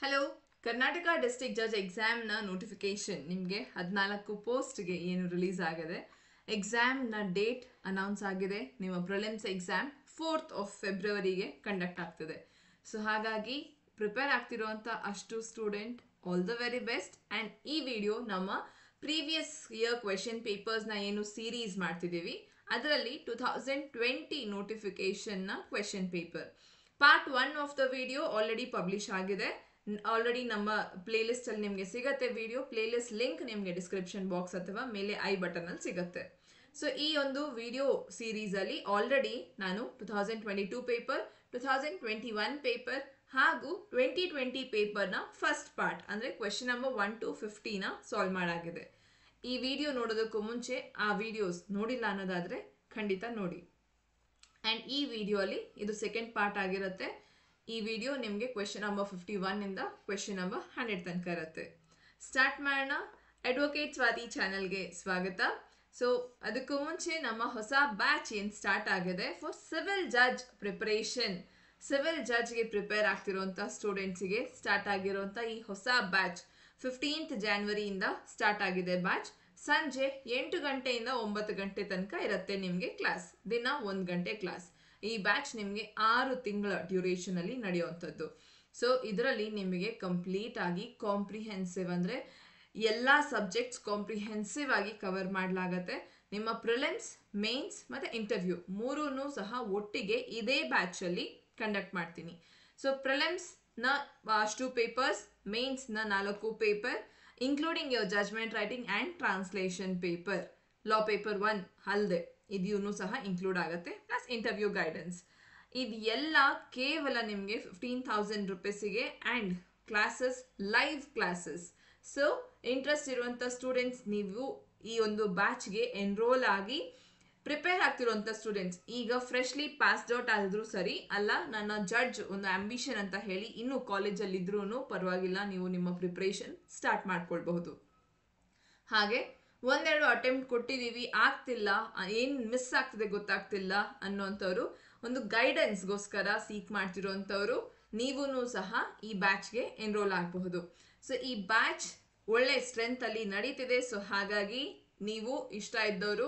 Hello, Karnataka district judge ಎಕ್ಸಾಮ್ನ notification ನಿಮಗೆ 14 ಪೋಸ್ಟ್ಗೆ ಏನು ರಿಲೀಸ್ ಆಗಿದೆ. ಎಕ್ಸಾಮ್ನ ಡೇಟ್ ಅನೌನ್ಸ್ ಆಗಿದೆ. ನಿಮ್ಮ ಪ್ರಿಲಿಮ್ಸ್ ಎಕ್ಸಾಮ್ 4th of Februaryಗೆ ಕಂಡಕ್ಟ್ ಆಗ್ತದೆ. ಸೊ ಹಾಗಾಗಿ ಪ್ರಿಪೇರ್ ಆಗ್ತಿರುವಂಥ ಅಷ್ಟು student all the very best. And ಈ ವಿಡಿಯೋ ನಮ್ಮ ಪ್ರೀವಿಯಸ್ ಇಯರ್ ಕ್ವೆಶನ್ ಪೇಪರ್ಸ್ನ ಏನು ಸೀರೀಸ್ ಮಾಡ್ತಿದ್ದೀವಿ ಅದರಲ್ಲಿ 2020 ನೋಟಿಫಿಕೇಶನ್ನ question paper part 1 of the video already publish ಆಗಿದೆ. ಆಲ್ರೆಡಿ ನಮ್ಮ ಪ್ಲೇ ಲಿಸ್ಟ್ ಅಲ್ಲಿ ನಿಮಗೆ ಸಿಗುತ್ತೆ. ವಿಡಿಯೋ ಪ್ಲೇ ಲಿಸ್ಟ್ ಲಿಂಕ್ ನಿಮಗೆ ಡಿಸ್ಕ್ರಿಪ್ಷನ್ ಬಾಕ್ಸ್ ಅಥವಾ ಮೇಲೆ ಐ ಬಟನ್ ಅಲ್ಲಿ ಸಿಗುತ್ತೆ. ಸೊ ಈ ಒಂದು ವಿಡಿಯೋ ಸೀರೀಸ್ ಅಲ್ಲಿ ಆಲ್ರೆಡಿ ನಾನು 2022 ಪೇಪರ್, 2021 ಪೇಪರ್ ಹಾಗೂ 2020 ಪೇಪರ್ನ ಫಸ್ಟ್ ಪಾರ್ಟ್ ಅಂದ್ರೆ ಕ್ವೆಶನ್ ನಂಬರ್ 1 to 50ನ ಸಾಲ್ವ್ ಮಾಡಾಗಿದೆ. ಈ ವಿಡಿಯೋ ನೋಡೋದಕ್ಕೂ ಮುಂಚೆ ಆ ವಿಡಿಯೋಸ್ ನೋಡಿಲ್ಲ ಅನ್ನೋದಾದ್ರೆ ಖಂಡಿತ ನೋಡಿ. ಆ್ಯಂಡ್ ಈ ವಿಡಿಯೋ ಅಲ್ಲಿ ಇದು ಸೆಕೆಂಡ್ ಪಾರ್ಟ್ ಆಗಿರುತ್ತೆ. ಈ ವಿಡಿಯೋ ನಿಮಗೆ ಕ್ವೆಶನ್ ನಂಬರ್ 51 ಇಂದ ಕ್ವೆಶನ್ ನಂಬರ್ 100 ತನಕ ಇರುತ್ತೆ. ಸ್ಟಾರ್ಟ್ ಮಾಡೋಣ. ಅಡ್ವೊಕೇಟ್ ಸ್ವಾತಿ ಚಾನಲ್ಗೆ ಸ್ವಾಗತ. ಸೊ ಅದಕ್ಕೂ ಮುಂಚೆ ನಮ್ಮ ಹೊಸ ಬ್ಯಾಚ್ ಏನು ಸ್ಟಾರ್ಟ್ ಆಗಿದೆ for civil judge preparation. Civil ಜಡ್ಜ್ಗೆ ಪ್ರಿಪೇರ್ ಆಗ್ತಿರುವಂಥ ಸ್ಟೂಡೆಂಟ್ಸಿಗೆ ಸ್ಟಾರ್ಟ್ ಆಗಿರುವಂಥ ಈ ಹೊಸ ಬ್ಯಾಚ್ 15th Januaryಯಿಂದ ಸ್ಟಾರ್ಟ್ ಆಗಿದೆ. ಬ್ಯಾಚ್ ಸಂಜೆ 8 ಗಂಟೆಯಿಂದ 9 ಗಂಟೆ ತನಕ ಇರುತ್ತೆ ನಿಮಗೆ ಕ್ಲಾಸ್. ದಿನ 1 ಗಂಟೆ ಕ್ಲಾಸ್. ಈ ಬ್ಯಾಚ್ ನಿಮಗೆ 6 ತಿಂಗಳ ಡ್ಯೂರೇಷನ್ ಅಲ್ಲಿ ನಡೆಯುವಂಥದ್ದು. ಸೊ ಇದರಲ್ಲಿ ನಿಮಗೆ ಕಂಪ್ಲೀಟ್ ಆಗಿ ಕಾಂಪ್ರಿಹೆನ್ಸಿವ್ ಅಂದ್ರೆ ಎಲ್ಲ ಸಬ್ಜೆಕ್ಟ್ಸ್ ಕಾಂಪ್ರಿಹೆನ್ಸಿವ್ ಆಗಿ ಕವರ್ ಮಾಡಲಾಗತ್ತೆ. ನಿಮ್ಮ ಪ್ರಿಲಿಮ್ಸ್, ಮೇನ್ಸ್ ಮತ್ತೆ ಇಂಟರ್ವ್ಯೂ ಮೂರೂ ಸಹ ಒಟ್ಟಿಗೆ ಇದೇ ಬ್ಯಾಚ್ ಅಲ್ಲಿ ಕಂಡಕ್ಟ್ ಮಾಡ್ತೀನಿ. ಸೊ ಪ್ರಿಲಿಮ್ಸ್ ನ ಅಷ್ಟು ಪೇಪರ್ಸ್, ಮೇನ್ಸ್ ನ 4 paper including your judgement writing and translation paper, law paper 1 ಅಲ್ಲದೆ ಇದೂ ಸಹ ಇನ್ಕ್ಲೂಡ್ ಆಗುತ್ತೆ. Plus interview guidance. ಇದೆಲ್ಲ ಕೇವಲ ನಿಮಗೆ 15,000 ರೂಪೀಸಿಗೆ and classes live classes. So interest ಇರುವಂಥ ಸ್ಟೂಡೆಂಟ್ಸ್ ನೀವು ಈ ಒಂದು ಬ್ಯಾಚ್ಗೆ ಎನ್ರೋಲ್ ಆಗಿ ಪ್ರಿಪೇರ್ ಆಗ್ತಿರುವಂಥ ಸ್ಟೂಡೆಂಟ್ಸ್ ಈಗ ಫ್ರೆಶ್ಲಿ ಪಾಸ್ಡ್ ಔಟ್ ಆದ್ರೂ ಸರಿ, ಅಲ್ಲ ನನ್ನ ಜಡ್ಜ್ ಒಂದು ಆಂಬಿಷನ್ ಅಂತ ಹೇಳಿ ಇನ್ನೂ ಕಾಲೇಜಲ್ಲಿ ಇದ್ರೂ ಪರವಾಗಿಲ್ಲ, ನೀವು ನಿಮ್ಮ ಪ್ರಿಪ್ರೇಷನ್ ಸ್ಟಾರ್ಟ್ ಮಾಡ್ಕೊಳ್ಬಹುದು. ಹಾಗೆ ಒಂದೆರಡು ಅಟೆಂಪ್ಟ್ ಕೊಟ್ಟಿದ್ದೀವಿ, ಆಗ್ತಿಲ್ಲ, ಏನು ಮಿಸ್ ಆಗ್ತಿದೆ ಗೊತ್ತಾಗ್ತಿಲ್ಲ ಅನ್ನೋಂಥವ್ರು, ಒಂದು ಗೈಡೆನ್ಸ್ಗೋಸ್ಕರ ಸೀಕ್ ಮಾಡ್ತಿರೋಂಥವ್ರು ನೀವೂ ಸಹ ಈ ಬ್ಯಾಚ್ಗೆ ಎನ್ರೋಲ್ ಆಗಬಹುದು. ಸೊ ಈ ಬ್ಯಾಚ್ ಒಳ್ಳೆ ಸ್ಟ್ರೆಂತ್ ಅಲ್ಲಿ ನಡೀತಿದೆ. ಸೊ ಹಾಗಾಗಿ ನೀವು ಇಷ್ಟ ಇದ್ದವರು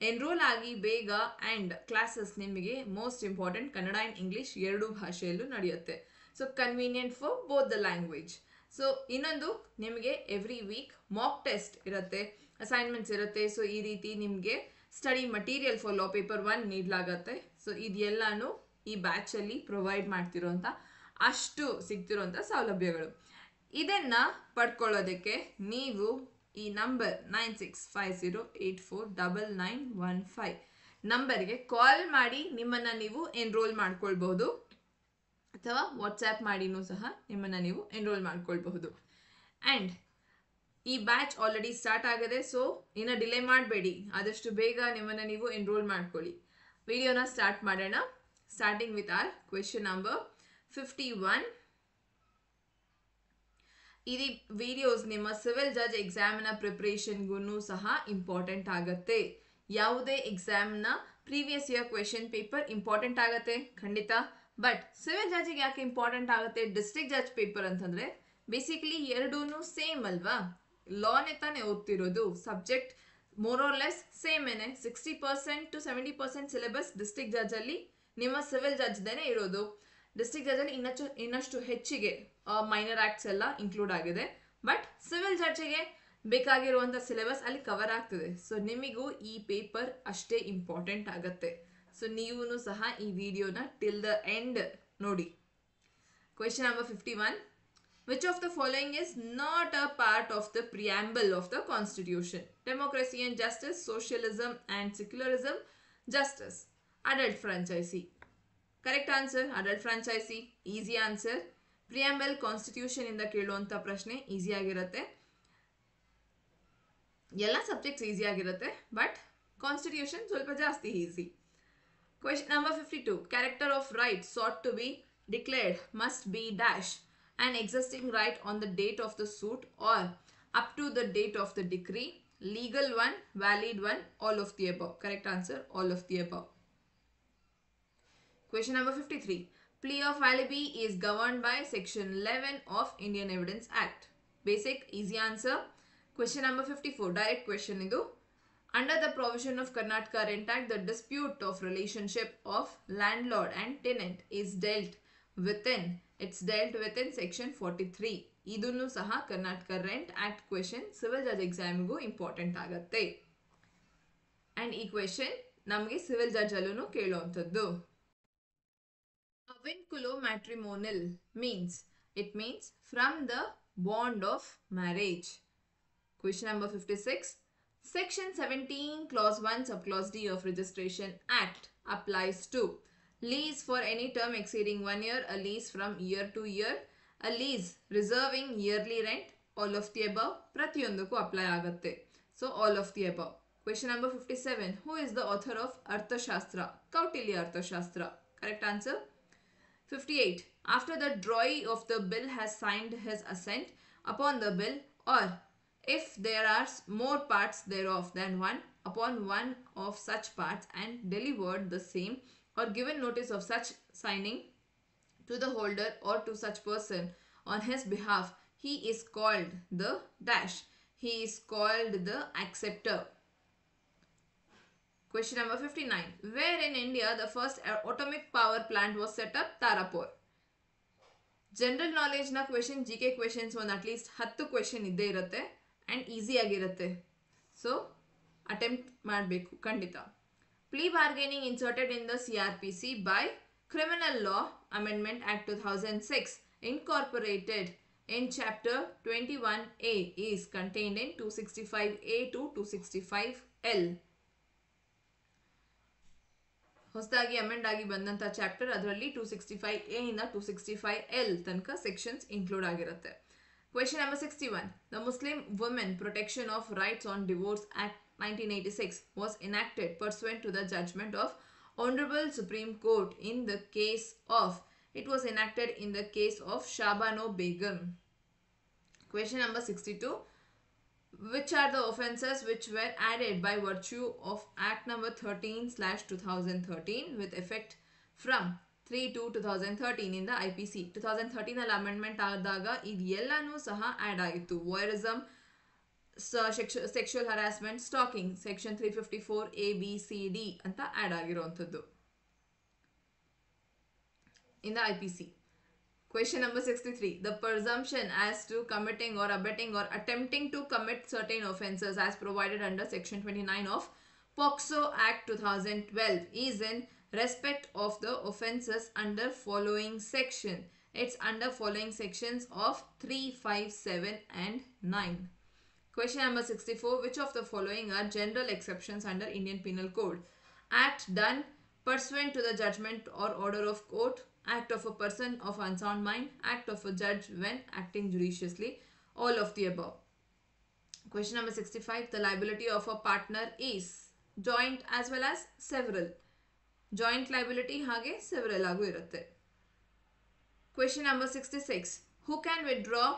ಎನ್ರೋಲ್ ಆಗಿ ಬೇಗ. ಆ್ಯಂಡ್ ಕ್ಲಾಸಸ್ ನಿಮಗೆ most important Kannada and English 2 ಭಾಷೆಯಲ್ಲೂ ನಡೆಯುತ್ತೆ. So convenient for both the language. So ಇನ್ನೊಂದು ನಿಮಗೆ ಎವ್ರಿ ವೀಕ್ ಮಾಕ್ ಟೆಸ್ಟ್ ಇರುತ್ತೆ, ಅಸೈನ್ಮೆಂಟ್ಸ್ ಇರುತ್ತೆ. ಸೊ ಈ ರೀತಿ ನಿಮಗೆ study material for law paper 1 ನೀಡಲಾಗತ್ತೆ. ಸೊ ಇದೆಲ್ಲಾನು ಈ ಬ್ಯಾಚಲ್ಲಿ ಪ್ರೊವೈಡ್ ಮಾಡ್ತಿರೋಂಥ ಅಷ್ಟು ಸಿಗ್ತಿರೋಂಥ ಸೌಲಭ್ಯಗಳು. ಇದನ್ನ ಪಡ್ಕೊಳ್ಳೋದಕ್ಕೆ ನೀವು ಈ ನಂಬರ್ 9650849915 ನಂಬರ್ಗೆ ಕಾಲ್ ಮಾಡಿ ನಿಮ್ಮನ್ನ ನೀವು ಎನ್ರೋಲ್ ಮಾಡ್ಕೊಳ್ಬಹುದು, ಅಥವಾ ವಾಟ್ಸ್ಆ್ಯಪ್ ಮಾಡಿನೂ ಸಹ ನಿಮ್ಮನ್ನ ನೀವು ಎನ್ರೋಲ್ ಮಾಡ್ಕೊಳ್ಬಹುದು. ಆ್ಯಂಡ್ ಈ ಬ್ಯಾಚ್ ಆಲ್ರೆಡಿ ಸ್ಟಾರ್ಟ್ ಆಗಿದೆ. ಸೊ ಇನ್ನು ಡಿಲೇ ಮಾಡಬೇಡಿ, ಆದಷ್ಟು ಬೇಗ ನಿಮ್ಮನ್ನ ನೀವು ಎನ್ರೋಲ್ ಮಾಡ್ಕೊಳ್ಳಿ. ವಿಡಿಯೋನ ಸ್ಟಾರ್ಟ್ ಮಾಡೋಣ. Starting with our question number 51. ಈ ವಿಡಿಯೋಸ್ ನಿಮ್ಮ ಸಿವಿಲ್ ಜಡ್ಜ್ ಎಕ್ಸಾಮ್ನ ಪ್ರಿಪ್ರೇಷನ್ಗೂ ಸಹ ಇಂಪಾರ್ಟೆಂಟ್ ಆಗುತ್ತೆ. ಯಾವುದೇ ಎಕ್ಸಾಮ್ನ previous year question paper important ಆಗುತ್ತೆ ಖಂಡಿತ. ಬಟ್ ಸಿವಿಲ್ ಜಡ್ಜಿಗೆ ಯಾಕೆ ಇಂಪಾರ್ಟೆಂಟ್ ಆಗುತ್ತೆ? ಡಿಸ್ಟ್ರಿಕ್ಟ್ ಜಡ್ಜ್ ಪೇಪರ್ ಅಂತಂದ್ರೆ ಬೇಸಿಕಲಿ ಎರಡೂ ಸೇಮ್ ಅಲ್ವಾ, ಲಾನೇ ತಾನೇ ಓದ್ತಿರೋದು. Subject more or less same ಏನೆ. 60% to 70% ಸಿಲೆಬಸ್ ಡಿಸ್ಟ್ರಿಕ್ಟ್ ಜಡ್ಜ್ ಅಲ್ಲಿ, ನಿಮ್ಮ ಸಿವಿಲ್ ಜಡ್ಜ್ದೇನೆ ಇರೋದು. ಡಿಸ್ಟ್ರಿಕ್ಟ್ ಜಡ್ಜ್ ಅಲ್ಲಿ ಇನ್ನಷ್ಟು ಹೆಚ್ಚಿಗೆ ಮೈನರ್ ಆಕ್ಟ್ಸ್ ಎಲ್ಲ ಇನ್ಕ್ಲೂಡ್ ಆಗಿದೆ. ಬಟ್ ಸಿವಿಲ್ ಜಡ್ಜಿಗೆ ಬೇಕಾಗಿರುವಂಥ ಸಿಲೆಬಸ್ ಅಲ್ಲಿ ಕವರ್ ಆಗ್ತದೆ. ಸೊ ನಿಮಗೂ ಈ ಪೇಪರ್ ಅಷ್ಟೇ ಇಂಪಾರ್ಟೆಂಟ್ ಆಗುತ್ತೆ. ಸೊ ನೀವು ಸಹ ಈ ವಿಡಿಯೋನ ಟಿಲ್ ದ ಎಂಡ್ ನೋಡಿ. Question number 51. Which of the following is not a part of the preamble of the Constitution? Democracy and justice, socialism and secularism, justice, adult franchisee. Correct answer adult franchise. Easy answer. Preamble constitution ಇಂದ ಕೇಳುವಂಥ ಪ್ರಶ್ನೆ easy ಆಗಿರುತ್ತೆ. ಎಲ್ಲ subjects easy ಆಗಿರುತ್ತೆ, but constitution ಸ್ವಲ್ಪ ಜಾಸ್ತಿ easy. Question number 52. Character of right sought to be declared must be dash an existing right on the date of the suit or up to the date of the decree, legal one, valid one, all of the above. Correct answer all of the above. Question number 53. Plea of alibi is governed by Section 11 of Indian Evidence Act. Basic, easy answer. Question number 54, direct question idu. Under the provision of Karnataka Rent Act, the dispute of relationship of landlord and tenant is dealt within. It's dealt within Section 43. ಇದನ್ನು ಸಹ Karnataka rent act question civil ಜಜ್ ಎಕ್ಸಾಮಿಗೂ important ಆಗುತ್ತೆ. And ಈ question ನಮಗೆ civil judge ಅಲ್ಲೂ ಕೇಳುವಂಥದ್ದು. Avinculo matrimonial means, it means from the bond of marriage. Question number 56. Section 17 clause 1 subclause D of Registration Act applies to lease for any term exceeding 1 year, a lease from year to year, a lease reserving yearly rent, all of the above. ಪ್ರತಿಯೊಂದಕ್ಕೂ apply ಆಗುತ್ತೆ. So all of the above. Question number 57. Who is the author of Arthashastra? Kautilya Arthashastra. Correct answer. 58. After the drawee of the bill has signed his assent upon the bill, or if there are more parts thereof than one, upon one of such parts, and delivered the same, or given notice of such signing to the holder or to such person on his behalf, he is called the dash. He is called the acceptor. Question number 59. Where in India the first atomic power plant was set up? Tarapur. General knowledge na question, GK questions ಒಂದು at least 10 question ಇದ್ದೇ ಇರುತ್ತೆ and easy ಆಗಿರುತ್ತೆ. So attempt ಮಾಡಬೇಕು ಖಂಡಿತ. Plea bargaining inserted in the CRPC by Criminal Law Amendment Act 2006 incorporated in chapter 21A is contained in 265A to 265L. ಹೊಸದಾಗಿ amend ಆಗಿ ಬಂದಂತ chapter ಅದರಲ್ಲಿ 265A ಇಂದ 265L ತನಕ ಸೆಕ್ಷನ್ಸ್ ಇನ್ಕ್ಲೂಡ್ ಆಗಿರುತ್ತೆ. Question number 61. The Muslim Women Protection of Rights on Divorce Act 1986 was enacted pursuant to the judgment of Honorable Supreme Court in the case of, it was enacted in the case of Shabano Begum. Question number 62. Which are the offences which were added by virtue of Act number 13/2013 with effect from 3/2/2013 in the IPC? 2013 ಅಲ್ಲಿ amendment ಆದಾಗ ಇದೆಲ್ಲನೂ ಸಹ add ಆಗಿತ್ತು. Voyeurism, sexual harassment, stalking, section 354 ABCD ಅಂತ add ಆಗಿರುವಂಥದ್ದು in the IPC. Question number 63. The presumption as to committing or abetting or attempting to commit certain offences as provided under Section 29 of POCSO Act 2012 is in respect of the offences under following section. It's under following sections of 3, 5, 7 and 9. Question number 64. Which of the following are general exceptions under Indian Penal Code? Act done pursuant to the judgment or order of court, act of a person of unsound mind, act of a judge when acting judiciously, all of the above. Question number 65. The liability of a partner is joint as well as several. Joint liability hage several agu irutte. Question number 66. Who can withdraw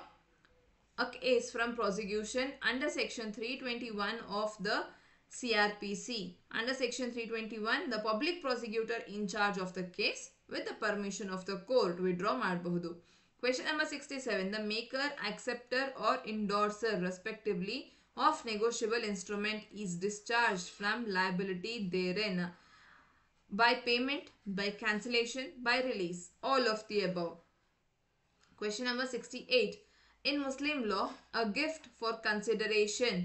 a case from prosecution under Section 321 of the CRPC? Under Section 321, the public prosecutor in charge of the case with the permission of the court withdraw ಮಾಡಬಹುದು. Question number 67. The maker, acceptor or endorser respectively of negotiable instrument is discharged from liability therein by payment, by cancellation, by release, all of the above. Question number 68. In Muslim law, a gift for consideration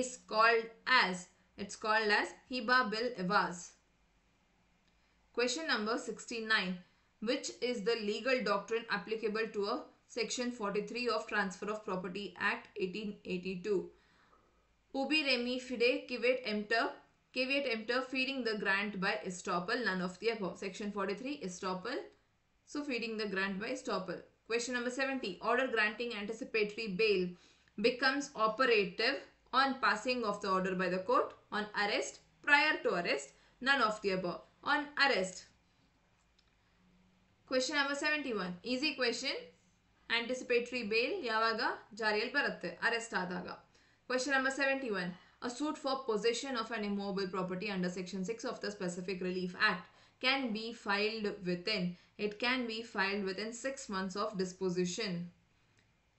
is called as, it's called as hiba bil evaz. Question number 69. Which is the legal doctrine applicable to a Section 43 of Transfer of Property Act 1882? Ubi remi fide caveat emptor feeding the grant by estoppel, none of the above. Section 43 estoppel, so feeding the grant by estoppel. Question number 70. Order granting anticipatory bail becomes operative on passing of the order by the court, on arrest, prior to arrest, none of the above. On arrest. Question number 71. Easy question. Anticipatory bail yavaga ಜಾರಿಯಲ್ಲಿ ಬರುತ್ತೆ? Arrest ಆದಾಗ. Question number 71. A suit for possession of an immobile property under Section 6 of the Specific Relief Act can be filed within It can be filed within 6 months of disposition.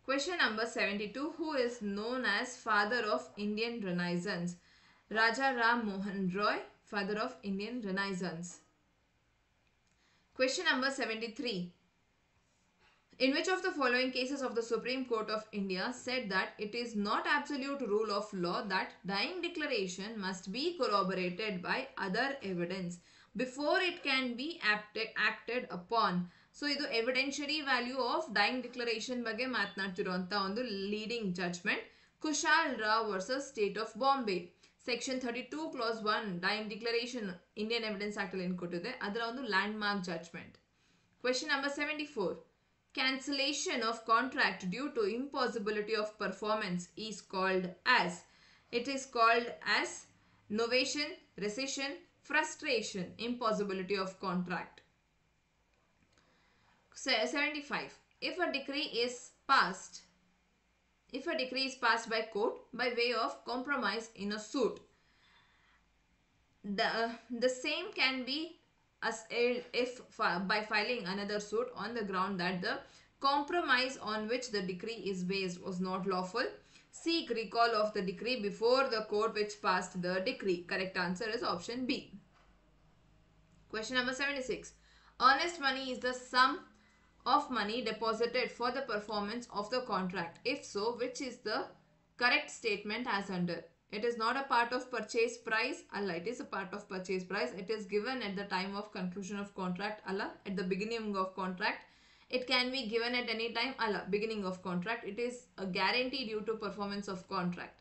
Question number 72. Who is known as father of Indian Renaissance? Raja Ram Mohan Roy, father of Indian Renaissance. Question number 73. In which of the following cases of the Supreme Court of India said that it is not absolute rule of law that dying declaration must be corroborated by other evidence before it can be acted upon? So ಇದು evidentiary value of dying declaration ಬಗ್ಗೆ ಮಾತನಾಡ್ತಿರುವಂತ ಒಂದು leading judgment Kushal Rao versus state of Bombay. Section 32 clause 1 dying declaration Indian evidence act ಅಲ್ಲಿ ಏನು ಕೊಟ್ಟಿದೆ ಅದರ ಒಂದು landmark judgment. Question number 74. Cancellation of contract due to impossibility of performance is called as. It is called as novation, rescission, frustration, impossibility of contract. 75. If a decree is passed by court by way of compromise in a suit, the same can be if by filing another suit on the ground that the compromise on which the decree is based was not lawful, seek recall of the decree before the court which passed the decree. Correct answer is option B. Question number 76. Earnest money is the sum of money deposited for the performance of the contract. If so, which is the correct statement as under? It is not a part of purchase price. Allah, it is a part of purchase price. It is given at the time of conclusion of contract. Allah, at the beginning of contract. It can be given at any time. Allah, beginning of contract. It is a guarantee due to performance of contract.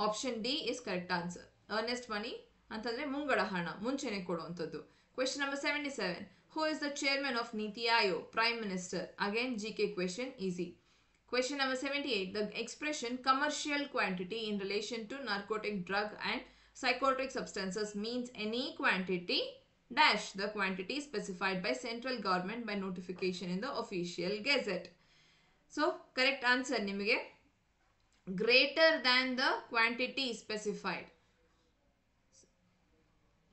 Option D is correct answer. Earnest money ಅಂತಂದ್ರೆ ಮುಂಗಡ ಹಣ ಮುಂಚೆನೆ ಕೊಡುವಂಥದ್ದು. Question number 77. Who is the chairman of Niti Aayog? Prime Minister. Again GK question, easy. Question number 78. The expression commercial quantity in relation to narcotic drug and psychotropic substances means any quantity dash the quantity specified by central government by notification in the official gazette. So correct answer nimage greater than the quantity specified.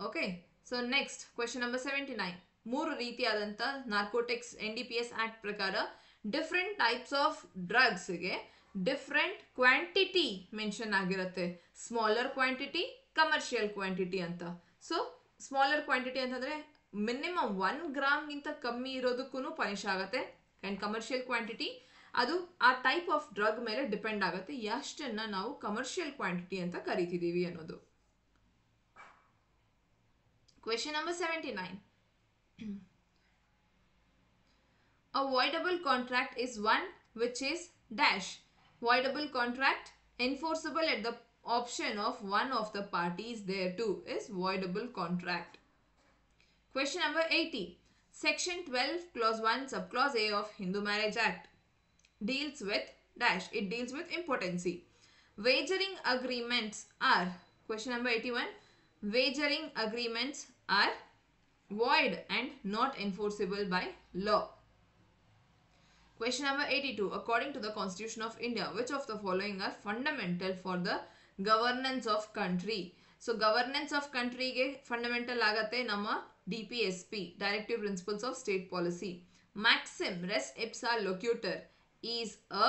Okay, so next question number 79. ಮೂರು ರೀತಿಯಾದಂಥ narcotics NDPS act ಪ್ರಕಾರ different types of ಡ್ರಗ್ಸ್ಗೆ different quantity mention ಆಗಿರುತ್ತೆ. Smaller quantity, commercial quantity ಅಂತ. So smaller quantity ಅಂತಂದರೆ minimum 1 ಗ್ರಾಮ್ಗಿಂತ ಕಮ್ಮಿ ಇರೋದಕ್ಕೂ ಪನಿಷ್ ಆಗುತ್ತೆ. ಆ್ಯಂಡ್ ಕಮರ್ಷಿಯಲ್ ಕ್ವಾಂಟಿಟಿ ಅದು ಆ ಟೈಪ್ ಆಫ್ ಡ್ರಗ್ ಮೇಲೆ ಡಿಪೆಂಡ್ ಆಗುತ್ತೆ ಎಷ್ಟನ್ನು ನಾವು ಕಮರ್ಷಿಯಲ್ ಕ್ವಾಂಟಿಟಿ ಅಂತ ಕರಿತಿದ್ದೀವಿ ಅನ್ನೋದು. Question number 79. A voidable contract is one which is dash. Voidable contract enforceable at the option of one of the parties thereto is voidable contract. Question number 80. Section 12 clause 1 subclause A of Hindu Marriage Act deals with dash. It deals with impotency. Wagering agreements are. Question number 81. Wagering agreements are void and not enforceable by law. Question number 82. According to the Constitution of India, which of the following are fundamental for the governance of country? So governance of country ge fundamental agate nama DPSP, Directive Principles of State Policy. Maxim res ipsa loquitur is a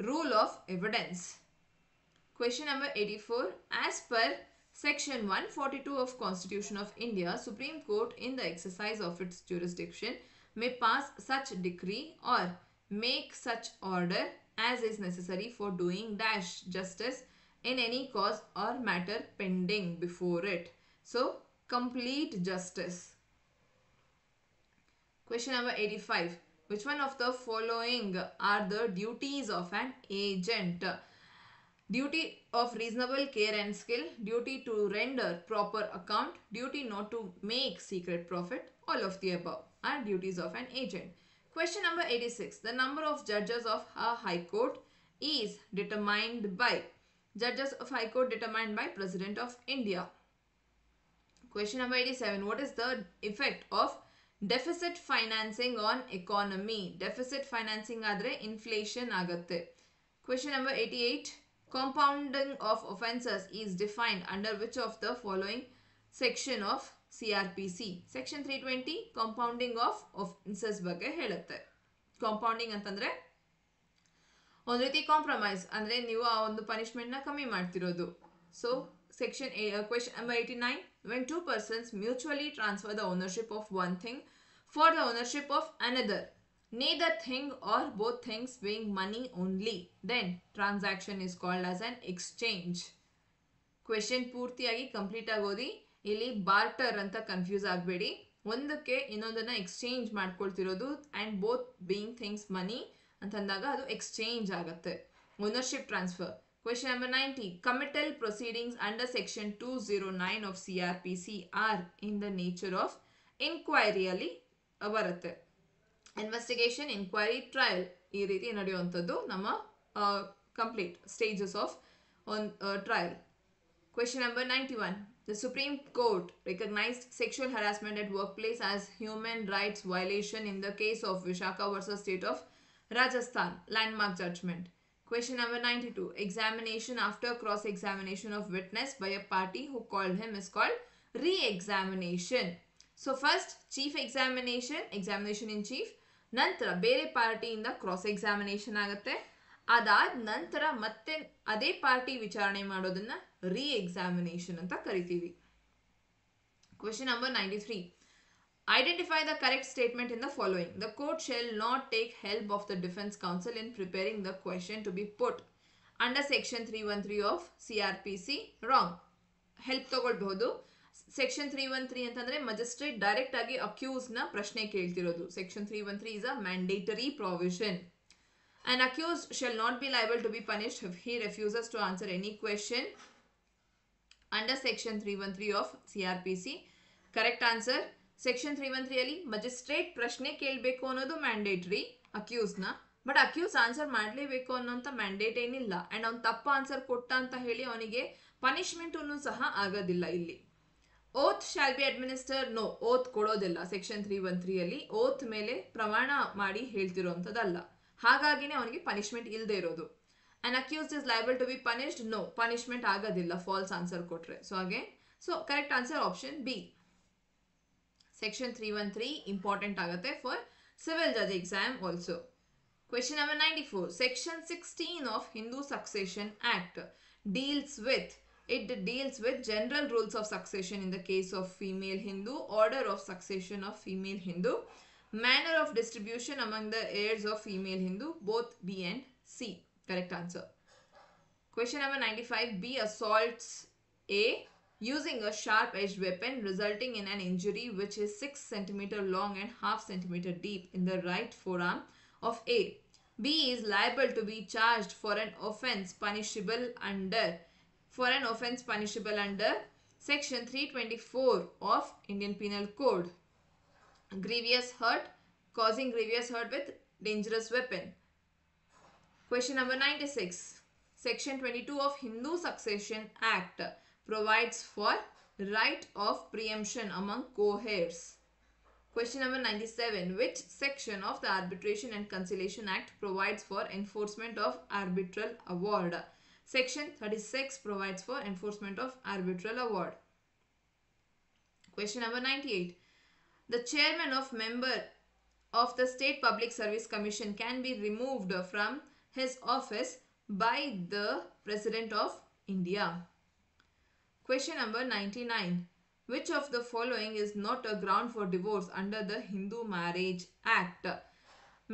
rule of evidence. Question number 84. As per Section 142 of Constitution of India, Supreme Court in the exercise of its jurisdiction may pass such decree or make such order as is necessary for doing dash justice in any cause or matter pending before it. So, complete justice. Question number 85. Which one of the following are the duties of an agent? Duty of reasonable care and skill, duty to render proper account, duty not to make secret profit. All of the above are duties of an agent. Question number 86. The number of judges of a high court is determined by. Judges of high court determined by President of India. Question number 87. What is the effect of deficit financing on economy? Deficit financing adre inflation agatte. Question number 88. Compounding of offences is defined under which of the following section of CRPC. Section 320 compounding of offences ಬಗ್ಗೆ ಹೇಳುತ್ತೆ. Compounding ಅಂತಂದ್ರೆ ಒಂದು ರೀತಿ compromise, ಅಂದ್ರೆ ನೀವು ಆ ಒಂದು punishment ನ ಕಮ್ಮಿ ಮಾಡ್ತಿರೋದು. So section question number 89, when two persons mutually transfer the ownership of one thing for the ownership of another, neither thing or both things being money only, then transaction is called as an exchange. Question ಪೂರ್ತಿಯಾಗಿ complete ಆಗೋದಿ. ಇಲ್ಲಿ barter ಅಂತ confuse ಆಗಬೇಡಿ. ಒಂದಕ್ಕೆ ಇನ್ನೊಂದನ್ನ exchange ಮಾಡ್ಕೊಳ್ತಿರೋದು and both being things money ಅಂತಂದಾಗ ಅದು ಎಕ್ಸ್ಚೇಂಜ್ ಆಗುತ್ತೆ. Ownership transfer. Question number 90, committal proceedings under section 209 of CRPC are in the nature of inquiry ಅಲ್ಲಿ ಬರುತ್ತೆ. ಇನ್ವೆಸ್ಟಿಗೇಷನ್, ಇನ್ಕ್ವೈರಿ, ಟ್ರಯಲ್ ಈ ರೀತಿ ನಡೆಯುವಂಥದ್ದು ನಮ್ಮ complete stages of trial. Question number 91. The Supreme Court recognized sexual harassment at workplace as human rights violation in the case of Vishaka versus State of Rajasthan. Landmark judgment. Question number 92. Examination after cross-examination of witness by a party who called him is called re-examination. So first chief examination, examination in chief. ನಂತರ ಬೇರೆ ಪಾರ್ಟಿಯಿಂದ cross examination ಆಗುತ್ತೆ. ಅದಾದ ನಂತರ ಮತ್ತೆ ಅದೇ party ವಿಚಾರಣೆ ಮಾಡೋದನ್ನ ರೀ ಎಕ್ಸಾಮಿನೇಷನ್ ಅಂತ ಕರಿತೀವಿ. Question number 93. Identify the correct statement in the following. The court shall not take help of the defense counsel in preparing the question to be put under section 313 of CRPC. Wrong. Help ತಗೊಳ್ಬಹುದು. Section 313 ಅಂತಂದ್ರೆ magistrate direct ಆಗಿ accuse ನ ಪ್ರಶ್ನೆ ಕೇಳ್ತಿರೋದು. Section 313 is a mandatory provision. An accused shall not be liable to be punished if he refuses to answer any question under section 313 of CRPC. Correct answer. Section 313 ಅಲ್ಲಿ magistrate ಪ್ರಶ್ನೆ ಕೇಳಬೇಕು ಅನ್ನೋದು mandatory accuse ನ, but accuse answer ಮಾಡಲೇಬೇಕು ಅನ್ನೋಂಥ mandate ಏನಿಲ್ಲ. And ಅವ್ನು ತಪ್ಪ ಆನ್ಸರ್ ಕೊಟ್ಟ ಅಂತ ಹೇಳಿ ಅವನಿಗೆ ಪನಿಷ್ಮೆಂಟ್ ಸಹ ಆಗೋದಿಲ್ಲ. ಇಲ್ಲಿ ಓತ್ ಶಾಲ್ ಬಿ ಅಡ್ಮಿನಿಸ್ಟರ್, ನೋ, ಓತ್ ಕೊಡೋದಿಲ್ಲ. ಸೆಕ್ಷನ್ 313 ಅಲ್ಲಿ ಓತ್ ಮೇಲೆ ಪ್ರಮಾಣ ಮಾಡಿ ಹೇಳ್ತಿರೋಂಥದ್ದಲ್ಲ, ಹಾಗಾಗಿನೇ ಅವನಿಗೆ ಪನಿಷ್ಮೆಂಟ್ ಇಲ್ಲದೆ ಇರೋದು. An accused is liable to be punished, no, punishment ಆಗೋದಿಲ್ಲ ಫಾಲ್ಸ್ ಆನ್ಸರ್ ಕೊಟ್ರೆ. ಸೊ ಹಾಗೆ correct answer option B. Section 313 important ಆಗುತ್ತೆ ಫಾರ್ ಸಿವಿಲ್ ಜಜ್ exam also. Question number 94. Section 16 of Hindu Succession Act deals with general rules of succession in the case of female Hindu, order of succession of female Hindu, manner of distribution among the heirs of female Hindu, both B and C. Correct answer. Question number 95. B assaults A using a sharp-edged weapon resulting in an injury which is 6 cm long and half centimeter deep in the right forearm of A. B is liable to be charged for an offence punishable under section 324 of Indian Penal Code. Grievous hurt, causing grievous hurt with dangerous weapon. Question number 96. Section 22 of Hindu Succession Act provides for right of preemption among co-heirs. Question number 97. Which section of the Arbitration and Conciliation Act provides for enforcement of arbitral award? Section 36 provides for enforcement of arbitral award. Question number 98. The chairman of member of the State Public Service Commission can be removed from his office by the President of India. Question number 99. Which of the following is not a ground for divorce under the Hindu Marriage Act?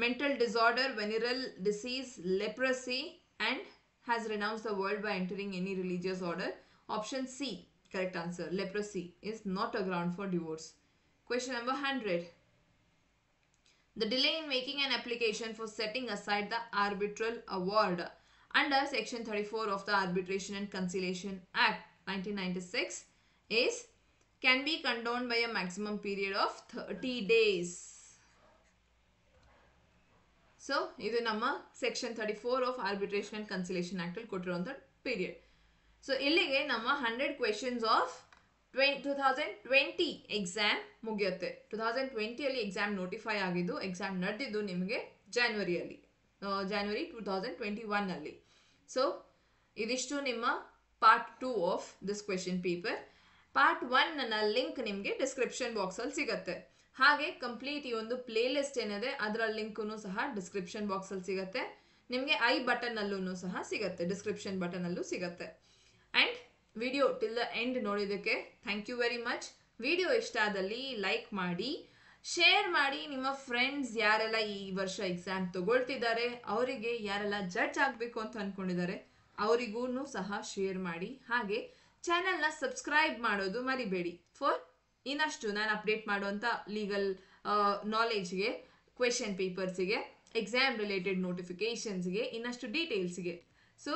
Mental disorder, venereal disease, leprosy, and has renounced the world by entering any religious order. Option C. Correct answer. Leprosy is not a ground for divorce. Question number 100. The delay in making an application for setting aside the arbitral award under section 34 of the Arbitration and Conciliation Act 1996 can be condoned by a maximum period of 30 days. So, ಇದು ನಮ್ಮ section 34 of Arbitration and Conciliation Act ಅಲ್ಲಿ ಕೊಟ್ಟಿರುವಂಥ period. So, ಇಲ್ಲಿಗೆ ನಮ್ಮ 100 questions of 2020 exam ಮುಗಿಯುತ್ತೆ. 2020 ಅಲ್ಲಿ exam notify ಆಗಿದ್ದು, exam ನಡೆದಿದ್ದು ನಿಮಗೆ ಜಾನ್ವರಿ 2021 ಅಲ್ಲಿ. ಸೊ ಇದಿಷ್ಟು ನಿಮ್ಮ part 2 of this question paper. Part 1 link ನಿಮಗೆ ಡಿಸ್ಕ್ರಿಪ್ಷನ್ ಬಾಕ್ಸಲ್ಲಿ ಸಿಗುತ್ತೆ. ಹಾಗೆ ಕಂಪ್ಲೀಟ್ ಈ ಒಂದು ಪ್ಲೇ ಲಿಸ್ಟ್ ಏನಿದೆ ಅದರ ಲಿಂಕನ್ನು ಸಹ ಡಿಸ್ಕ್ರಿಪ್ಷನ್ ಬಾಕ್ಸಲ್ಲಿ ಸಿಗುತ್ತೆ. ನಿಮಗೆ ಐ ಬಟನ್ ಅಲ್ಲೂ ಸಹ ಸಿಗುತ್ತೆ, ಡಿಸ್ಕ್ರಿಪ್ಷನ್ ಬಟನ್ ಅಲ್ಲೂ ಸಿಗುತ್ತೆ. And video till the end ನೋಡಿದ್ದಕ್ಕೆ thank you very much. Video ಇಷ್ಟ ಆದಲ್ಲಿ ಲೈಕ್ ಮಾಡಿ, ಶೇರ್ ಮಾಡಿ. ನಿಮ್ಮ ಫ್ರೆಂಡ್ಸ್ ಯಾರೆಲ್ಲ ಈ ವರ್ಷ ಎಕ್ಸಾಮ್ ತಗೊಳ್ತಿದ್ದಾರೆ, ಅವರಿಗೆ ಯಾರೆಲ್ಲ ಜಡ್ಜ್ ಆಗಬೇಕು ಅಂತ ಅನ್ಕೊಂಡಿದ್ದಾರೆ ಅವರಿಗೂ ಸಹ ಶೇರ್ ಮಾಡಿ. ಹಾಗೆ ಚಾನೆಲ್ನ ಸಬ್ಸ್ಕ್ರೈಬ್ ಮಾಡೋದು ಮರಿಬೇಡಿ. ಫಾರ್ ಇನ್ನಷ್ಟು ನಾನು ಅಪ್ಡೇಟ್ ಮಾಡುವಂಥ ಲೀಗಲ್ ನಾಲೆಜ್ಗೆ, ಕ್ವೆಶನ್ ಪೇಪರ್ಸಿಗೆ, ಎಕ್ಸಾಮ್ ರಿಲೇಟೆಡ್ ನೋಟಿಫಿಕೇಶನ್ಸ್ಗೆ, ಇನ್ನಷ್ಟು ಡೀಟೇಲ್ಸ್ಗೆ. ಸೊ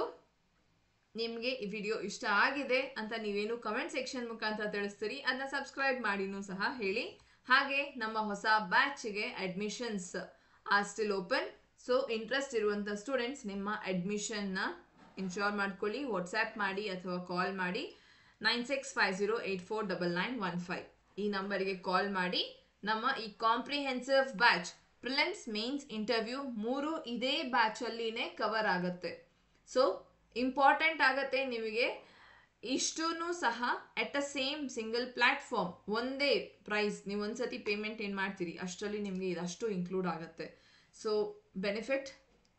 ನಿಮಗೆ ಈ ವಿಡಿಯೋ ಇಷ್ಟ ಆಗಿದೆ ಅಂತ ನೀವೇನು ಕಮೆಂಟ್ ಸೆಕ್ಷನ್ ಮುಖಾಂತರ ತಿಳಿಸ್ತೀರಿ, ಅದನ್ನ ಸಬ್ಸ್ಕ್ರೈಬ್ ಮಾಡಿನೂ ಸಹ ಹೇಳಿ. ಹಾಗೆ ನಮ್ಮ ಹೊಸ ಬ್ಯಾಚ್ಗೆ admissions are still open. So interest ಇರುವಂಥ ಸ್ಟೂಡೆಂಟ್ಸ್ ನಿಮ್ಮ ಅಡ್ಮಿಷನ್ನ ಇನ್ಶೋರ್ ಮಾಡ್ಕೊಳ್ಳಿ. ವಾಟ್ಸ್ಆ್ಯಪ್ ಮಾಡಿ ಅಥವಾ ಕಾಲ್ ಮಾಡಿ 9650849915 ಈ ನಂಬರ್ಗೆ ಕಾಲ್ ಮಾಡಿ. ನಮ್ಮ ಈ comprehensive batch prelims, mains, interview 3 ಇದೇ ಬ್ಯಾಚಲ್ಲಿನೇ ಕವರ್ ಆಗುತ್ತೆ. ಸೊ ಇಂಪಾರ್ಟೆಂಟ್ ಆಗತ್ತೆ ನಿಮಗೆ ಇಷ್ಟೂ ಸಹ ಎಟ್ ಅ ಸೇಮ್ ಸಿಂಗಲ್ ಪ್ಲಾಟ್ಫಾರ್ಮ್, ಒಂದೇ ಪ್ರೈಸ್. ನೀವು ಒಂದ್ಸತಿ ಪೇಮೆಂಟ್ ಏನು ಮಾಡ್ತೀರಿ ಅಷ್ಟರಲ್ಲಿ ನಿಮಗೆ ಇದಷ್ಟು ಇನ್ಕ್ಲೂಡ್ ಆಗುತ್ತೆ. ಸೊ ಬೆನಿಫಿಟ್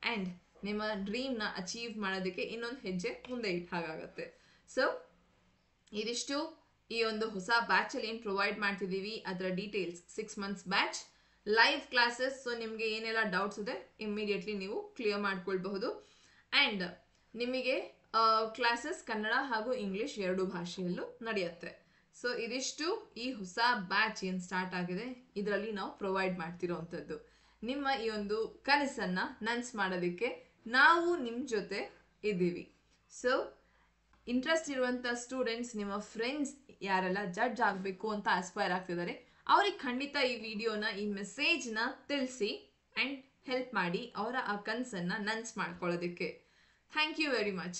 ಆ್ಯಂಡ್ ನಿಮ್ಮ ಡ್ರೀಮ್ನ ಅಚೀವ್ ಮಾಡೋದಕ್ಕೆ ಇನ್ನೊಂದು ಹೆಜ್ಜೆ ಮುಂದೆ ಇಟ್ಟ ಹಾಗಾಗತ್ತೆ. ಸೊ ಇದಿಷ್ಟು ಈ ಒಂದು ಹೊಸ ಬ್ಯಾಚಲ್ಲಿ ಏನು ಪ್ರೊವೈಡ್ ಮಾಡ್ತಿದ್ದೀವಿ ಅದರ details. 6 months batch, live classes. So ನಿಮಗೆ ಏನೆಲ್ಲ ಡೌಟ್ಸ್ ಇದೆ ಇಮ್ಮಿಡಿಯೇಟ್ಲಿ ನೀವು ಕ್ಲಿಯರ್ ಮಾಡ್ಕೊಳ್ಬಹುದು. ಆ್ಯಂಡ್ ನಿಮಗೆ ಕ್ಲಾಸಸ್ ಕನ್ನಡ ಹಾಗೂ ಇಂಗ್ಲಿಷ್ 2 ಭಾಷೆಯಲ್ಲೂ ನಡೆಯುತ್ತೆ. ಸೊ ಇದಿಷ್ಟು ಈ ಹೊಸ ಬ್ಯಾಚ್ ಏನು ಸ್ಟಾರ್ಟ್ ಆಗಿದೆ ಇದರಲ್ಲಿ ನಾವು ಪ್ರೊವೈಡ್ ಮಾಡ್ತಿರೋವಂಥದ್ದು. ನಿಮ್ಮ ಈ ಒಂದು ಕನಸನ್ನು ನನ್ಸ್ ಮಾಡೋದಕ್ಕೆ ನಾವು ನಿಮ್ಮ ಜೊತೆ ಇದ್ದೀವಿ. ಸೊ ಇಂಟ್ರೆಸ್ಟ್ ಇರುವಂಥ ಸ್ಟೂಡೆಂಟ್ಸ್, ನಿಮ್ಮ ಫ್ರೆಂಡ್ಸ್ ಯಾರೆಲ್ಲ ಜಡ್ಜ್ ಆಗಬೇಕು ಅಂತ ಆಸ್ಪೈರ್ ಆಗ್ತಿದ್ದಾರೆ ಅವ್ರಿಗೆ ಖಂಡಿತ ಈ ವಿಡಿಯೋನ, ಈ ಮೆಸೇಜ್ನ ತಿಳಿಸಿ ಆ್ಯಂಡ್ ಹೆಲ್ಪ್ ಮಾಡಿ ಅವರ ಆ ಕನಸನ್ನು ನನ್ಸ್ ಮಾಡ್ಕೊಳ್ಳೋದಕ್ಕೆ. Thank you very much.